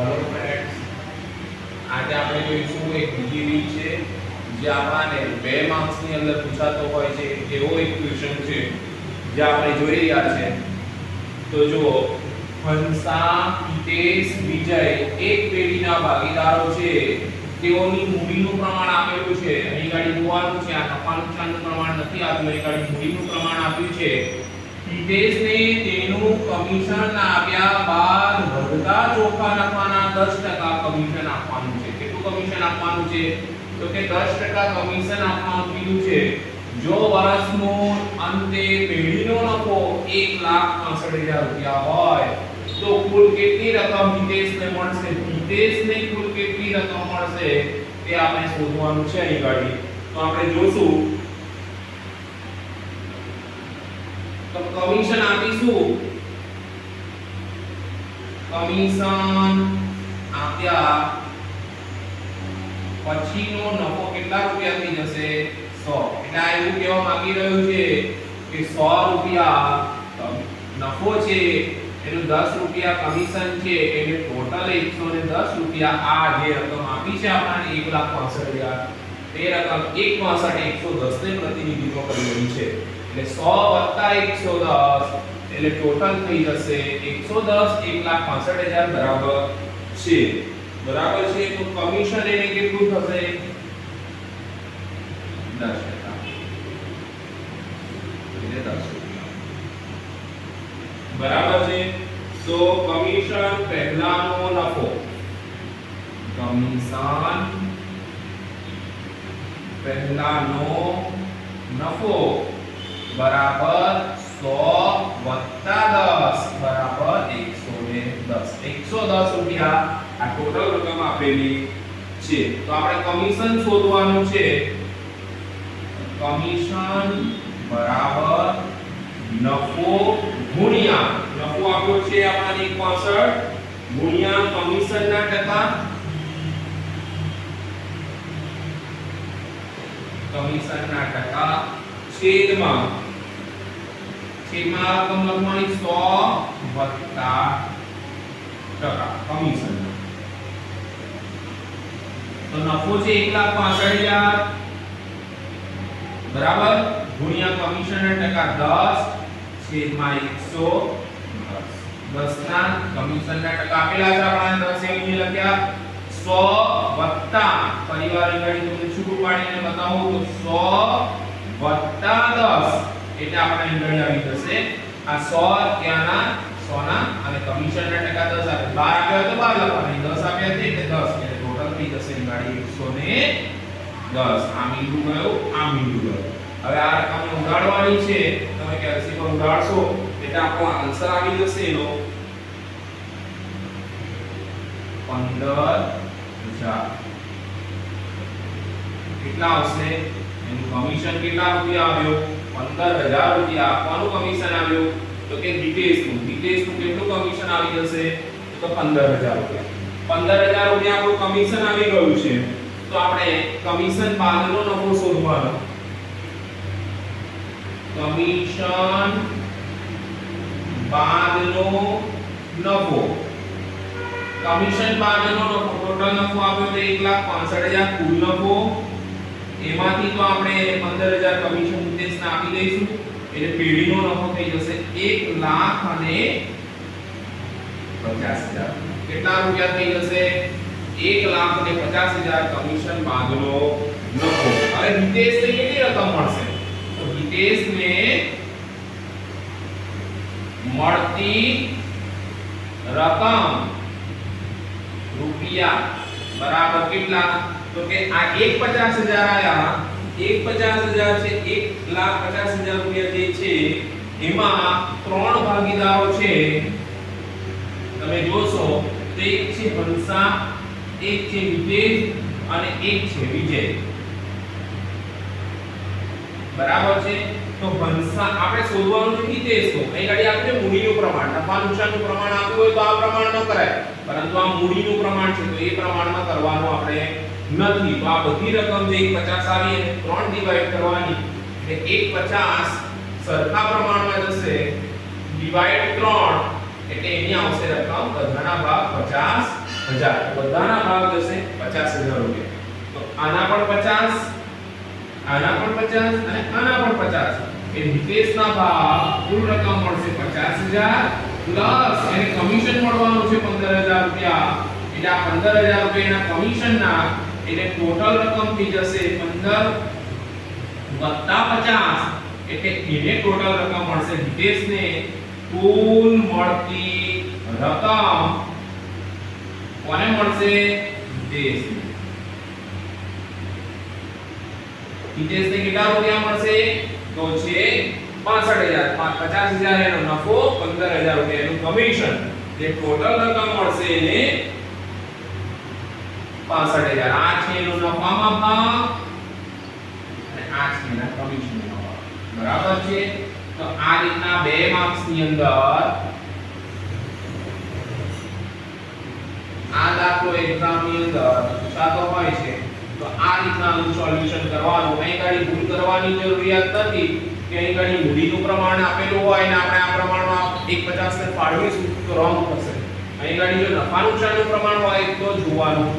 Hello friends, આજે આપણે જોઈશું એક બીજી રીત છે જે આપણને 2 માર્ક્સની અંદર પૂછાતો હોય છે એવો એક ક્વેશ્ચન છે જે આપણે જોઈ રહ્યા છે. તો જુઓ, હંસા, હિતેશ, વિજય એક પેઢીના ભાગીદારો છે. તેઓની મૂડીનું પ્રમાણ આપેલું છે. અહીં ગાડી જોવાનું છે, આ નફા નુકસાનનું પ્રમાણ નથી આપ્યું, અહીં ગાડી મૂડીનું પ્રમાણ આપ્યું છે. હિતેશને તેનું કમિશન આપ્યા બાદ વધતા ચોખ્ખા નફાના 10% કમિશન આપવાનું છે. કેટલું કમિશન આપવાનું છે? તો કે 10% કમિશન આપવાનું કીધું છે. જો વર્ષનો અંતે પેઢીનો નફો 1,65,000 રૂપિયા હોય તો કુલ કેટલી રકમ હિતેશને મળશે? હિતેશને કુલ કેટલી રકમ મળશે તે આપણે શોધવાનું છે અહીં ગાડી. તો આપણે જોશું. તો કમિશન આપીશું. કમિશન આપ્યા પછીનો નફો કેટલા રૂપિયા થઈ જશે? 100. એટલે આ એવું કહેવા માંગી રહ્યું છે કે 100 રૂપિયા નફો છે, એનું 10 રૂપિયા કમિશન છે, એટલે ટોટલ 110 રૂપિયા આ જે રકમ આપી છે આપણને 1,65,000, તે રકમ 1,65,110 ને પ્રતિનિધિત્વ કરી રહી છે. એટલે 100 + 110 એટલે ટોટલ થઈ જશે 110 1,65,000 બરાબર છે. બરાબર છે. તો કમિશન એને કેટલું થશે? 10%. એટલે 10 રૂપિયા. બરાબર છે. તો કમિશન પહેલાનો નફો, કમિશન પહેલાનો નફો બરાબર 100 + 10 બરાબર 110. 110 રૂપિયા આ ટોટલ રકમ આપેલી છે. તો આપણે કમિશન શોધવાનું છે. કમિશન બરાબર નફો ગુણ્યા નફો આપ્યો છે આપણને 65 ગુણ્યા કમિશનના ટકા, કમિશનના ટકા છેદમાં રકમ લખવાની 100 + ટકા કમિશન. તો નફો છે 1,65,000 બરાબર ગુણ્યા કમિશનના ટકા 10 છેદમાં 110. 10 ના કમિશનના ટકા આપેલા છે આપણે 10 અહીં લખ્યા. 100 + પરિવાર ગણી તમને છૂટું પાડીને બતાવું તો 100 + 10 એટલે આપણે અહીં ગણી આવી જશે. આ 100 ત્યાંના 100 ના અને કમિશનના ટકા 10 આપે 12 આપ્યા તો 12 લખવાના, 10 આપ્યા છે એટલે 10 એટલે ટોટલ થઈ જશે ગાડી 110. આ મીંડું ગયું, આ મીંડું ગયું. હવે આ રકમને ઉડાડવાની છે. તમે કેલ્સીમાં ઉડાડશો એટલે આપણો આન્સર આવી જશે એનો 15,000. કેટલા આવશે? એનું કમિશન કેટલા રૂપિયા આવ્યો? 15,000 રૂપિયા આપવાનું કમિશન આવ્યું. તો કે હિતેશનું કેટલું કમિશન આવી જશે? તો 15,000 રૂપિયા. 15,000 રૂપિયા આપણું કમિશન આવી ગયું છે. તો આપણે કમિશન બાદનો નફો શોધવાનો. કમિશન બાદનો નફો, કમિશન બાદનો નફો ટોટલ નફો આપ્યો તો 1,65,000 કુલ નફો. એમાંથી તો આપણે 15,000 કમિશન હિતેશને આપી દઈશું એટલે પેઢીનો નફો થઈ જશે 1,50,000. કેટલા રૂપિયા થઈ જશે? 1,50,000 કમિશન બાદનો નફો. હવે હિતેશને કેટલી રકમ મળશે? તો હિતેશને મળતી રકમ રૂપિયા બરાબર કેટલા? તો કે આ 1,50,000 આયા, 1,50,000 છે, 1,50,000 રૂપિયા જે છે એમાં 3 ભાગીદારો છે. તમે જોશો તો એક છે હંસા, એક છે હિતેશ અને એક છે વિજય. બરાબર છે. તો હંસા આપણે શોધવાનું છે હિતેશનું. અહીં ગાડી આપણે મૂડીનું પ્રમાણ, નફા નુકસાનનું પ્રમાણ આપ્યું હોય તો આ પ્રમાણ ન કરાય, પરંતુ આ મૂડીનું પ્રમાણ છે તો એ પ્રમાણમાં કરવાનું આપણે નથી. તો આ બધી રકમ જે 150 આવી એને 3 ડિવાઈડ કરવાની એટલે 150 સરખા પ્રમાણમાં જશે ડિવાઈડ 3 એટલે એની આવશે રકમ બધાના ભાગ 50 બધાના ભાગ થશે 50000 રૂપિયા. તો આના પણ 50, આના પણ 50 અને આના પણ 50. એ હિતેશના ભાગ કુલ રકમ મળશે 50000 પ્લસ એને કમિશન મળવાનું છે 15000 રૂપિયા. એટલે આ 15000 રૂપિયાના કમિશનના એટલે ટોટલ રકમ થઈ જશે 15 વત્તા 50. એટલે એને ટોટલ રકમ મળશે હિતેશને કુલ મળતી રકમ કોને મળશે? હિતેશને. હિતેશને કેટલા રૂપિયા મળશે? તો છે 65000. 50000 એનો નફો, 15000 રૂપિયા એનું કમિશન. જે ટોટલ રકમ મળશે એને 65000. આ છે એનો નફામાં ભાગ અને આ છે એના કમિશનનો ભાગ. બરાબર છે? તો આ રીતના 2 માર્ક્સ ની અંદર આ દાખલો એક્ઝામ ની અંદર પૂછાતો હોય છે. તો આ રીતનાનું સોલ્યુશન કરવાનું. અહીં ગાડી ભૂલ કરવાની જરૂરિયાત નથી કે અહીં ગાડી મૂડીનું પ્રમાણ આપેલું હોય અને આપણે આ પ્રમાણમાં 150 ને ફાળવીશું તો રોંગ થશે. અહીં ગાડી જો નફા નુકસાનનું પ્રમાણ હોય તો જોવાનું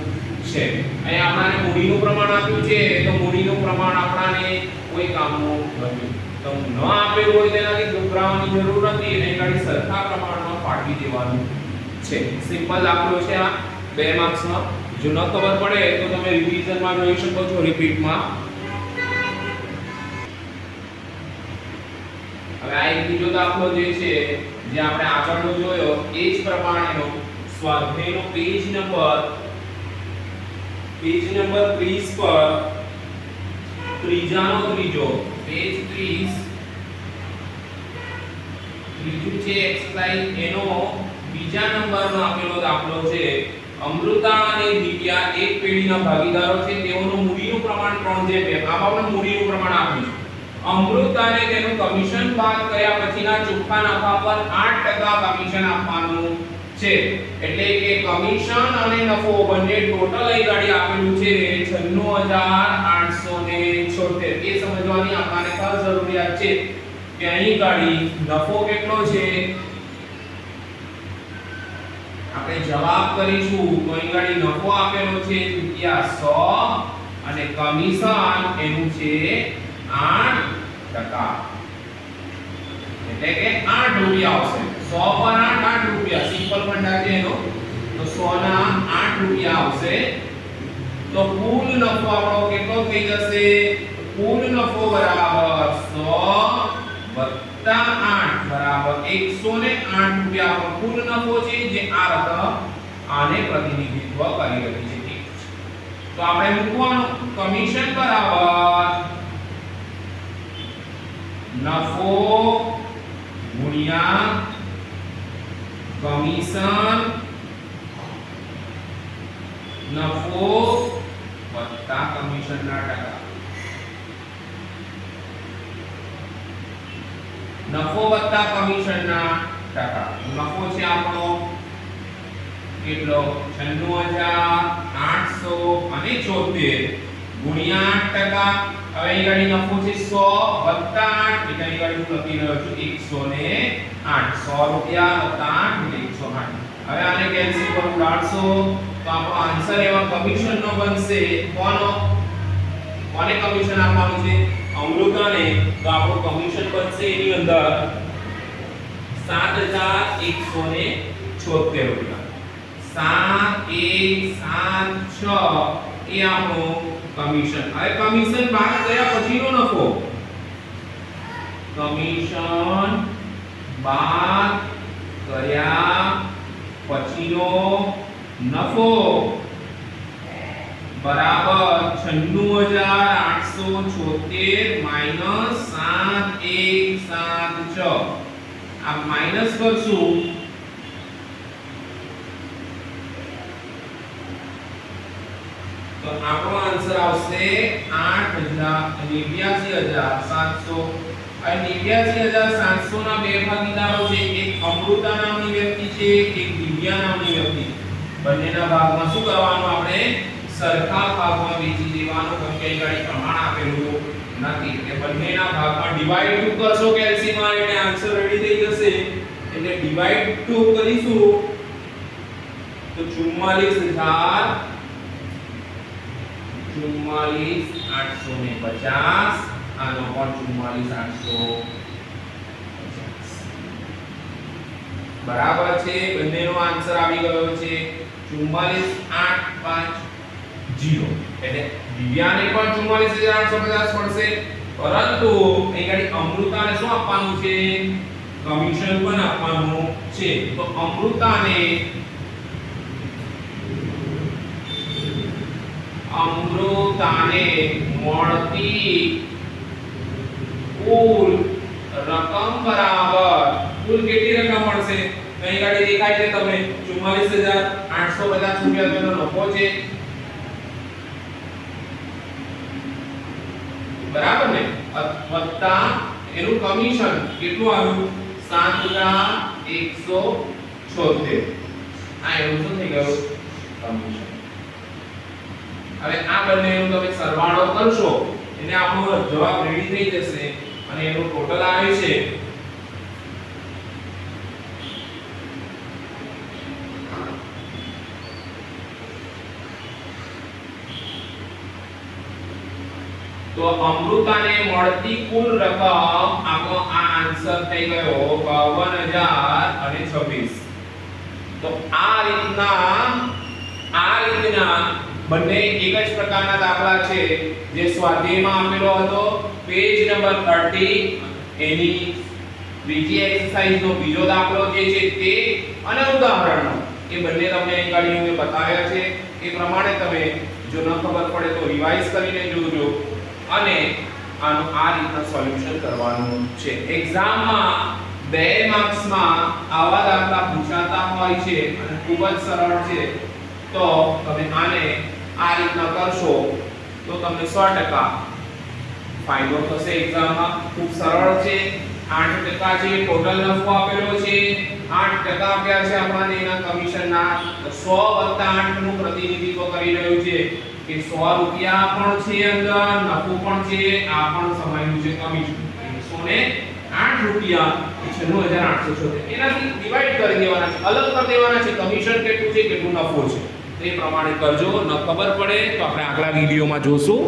છે. અહીં આપણને મૂડીનું પ્રમાણ આપ્યું છે તો મૂડીનું પ્રમાણ આપણને કોઈ કામનું નથી. તો ન આપેલું હોય તેનાથી ગભરાવાની જરૂર નથી. અહીં ગાડી સરખા પ્રમાણમાં ફાળવી દેવાનું છે. સિમ્પલ દાખલો છે આ 2 માર્ક્સનો. જો ન ખબર પડે તો તમે રિવિઝનમાં જોઈ શકો છો, રિપીટમાં. હવે આ એક બીજો દાખલો જે છે જે આપણે આગળનો જોયો એ જ પ્રમાણેનો સ્વાધ્યાયનો પેજ નંબર 30 પર ત્રીજાનો ત્રીજો પેજ 30 ત્રીજું છે એક્સરસાઇઝ એનો બીજા નંબરનો આપેલો દાખલો છે. અમૃતા અને દિવ્યા એક પેઢીના ભાગીદારો છે. તેઓનું મૂડીનું પ્રમાણ 3:2. આપણે મૂડીનું પ્રમાણ આપ્યું છે. અમૃતાને તેનું કમિશન બાદ કર્યા પછીના ચોખ્ખા નફા પર 8% કમિશન આપવાનું છે. એટલે કે કમિશન અને નફો બંને ટોટલ અહીં ગાડી આપેલું છે 96876. એ સમજવાની આપણને ખાસ જરૂરિયાત છે કે અહીં ગાડી નફો કેટલો છે. આપણે જવાબ કરીશું તો અહીં ગાડી નફો આપેલો છે ₹100 અને કમિશન એનું છે 8%. એટલે કે 8 રૂપિયા આવશે. 100 પર 8 રૂપિયા. સિમ્પલ ફંડા છે એનો. તો 100 ના 8 રૂપિયા આવશે. તો કુલ નફો આપણો કેટલો થઈ જશે? કુલ નફો બરાબર 100 વત્તા 8 બરાબર 108 રૂપિયા આપણો કુલ નફો છે. જે આ રકમ આને પ્રતિનિધિત્વ કરી રહી છે. ઠીક છે. તો આપણે મૂકવાનું કમિશન બરાબર નફો ગુણ્યા કમિશન નફો વત્તા કમિશનના ટકા. નફો વત્તા કમિશનના ટકા. નફો છે આપણો કેટલો? 96874 ગુણ્યા 8%. હવે અહીં ગાડી નફો છે 100 વત્તા 8 એટલે અહીં ગાડી હું લખી રહ્યો છું 108. 100 રૂપિયા વત્તા 8 એટલે 108. હવે આને કેન્સલ પર ઉડાડશો તો આપણો આન્સર એવા કમિશનનો બનશે. કોને કમિશન આપવાનું છે? અમૃતાને. તો આપણો કમિશન બનશે એની અંદર 7176 રૂપિયા. 7176 એ આપણો કમિશન. હવે કમિશન બાદ કર્યા પછીનો નફો. કમિશન બાદ કર્યા પછીનો નફો બરાબર 96876 માઈનસ 7176. આ માઈનસ કરશું તો આપણો આન્સર આવશે 8,89,700. અને 89,700 ના બે ભાગીદારો છે. એક અમૃતા નામની વ્યક્તિ છે, એક દિવ્યા નામની વ્યક્તિ. બંનેના ભાગમાં શું કરવાનું? આપણે સરખા ભાગમાં વેચી દેવાનું. કેમ કે અહીં પ્રમાણ આપેલું નથી. એટલે બંનેના ભાગમાં ડિવાઇડ 2 કરશો કેલ્સીમાં એટલે આન્સર રેડી થઈ જશે. એટલે ડિવાઇડ 2 કરીશું તો 44850 આનો પણ 44850 બરાબર છે. બંનેનો આન્સર આવી ગયો છે 44850. એટલે દિવ્યાને પણ 44850 મળશે, પરંતુ અહીં ગાડી અમૃતાને શું આપવાનું છે? કમિશન પણ આપવાનું છે. તો અમૃતાને મળતી કુલ રકમ બરાબર, કુલ કેટલી રકમ મળશે? અહીં ગાડી દેખાય છે તમે 44850 રૂપિયા તેનો નફો છે, બરાબર ને? વત્તા એનું કમિશન કેટલું આવ્યું? 7,176. આ એનું શું થઈ ગયું? કમિશન. હવે આ બંનેનો તમે સરવાળો કરશો એટલે આપણો જવાબ રેડી થઈ જશે અને એનું ટોટલ આવે છે તો અમૃતાને મળતી કુલ રકમ આપણો આ આન્સર થઈ ગયો 52,026. તો આ રીતના બંને એક જ પ્રકારના દાખલા છે જે સ્વાધ્યાયમાં આપેલો હતો પેજ નંબર 30 એની બીજી એક્સરસાઇઝનો બીજો દાખલો જે છે તે અને ઉદાહરણનો એ બંને તમને અહીં ગાડી મેં બતાવ્યા છે. એ પ્રમાણે તમે જો ન ખબર પડે તો રિવાઇઝ કરીને જોજો અને આનું આ રીતના સોલ્યુશન કરવાનું છે. એક્ઝામમાં 2 માર્ક્સમાં આવા દાખલા પૂછાતા હોય છે અને ખૂબ જ સરળ છે. તો તમે આને આ રીતના કરશો તો તમને 100% ફાયદો થશે એક્ઝામમાં. ખૂબ સરળ છે. 8% છે ટોટલ નફો આપેલો છે, 8% આપ્યા છે આપણને એના કમિશનના. 100 + 8 નું પ્રતિનિધિત્વ કરી રહ્યું છે કે 100 રૂપિયા પણ છે અંદર, નફો પણ છે, આ પણ સમાયેલું છે કમિશન. 108 રૂપિયા 96876 એનાથી ડિવાઈડ કરી દેવાના છે, અલગ કરી દેવાના છે. કમિશન કેટલું છે, કેટલું નફો છે તે પ્રમાણે કરજો. ન ખબર પડે તો આપણે આગલા વિડિયોમાં જોશું.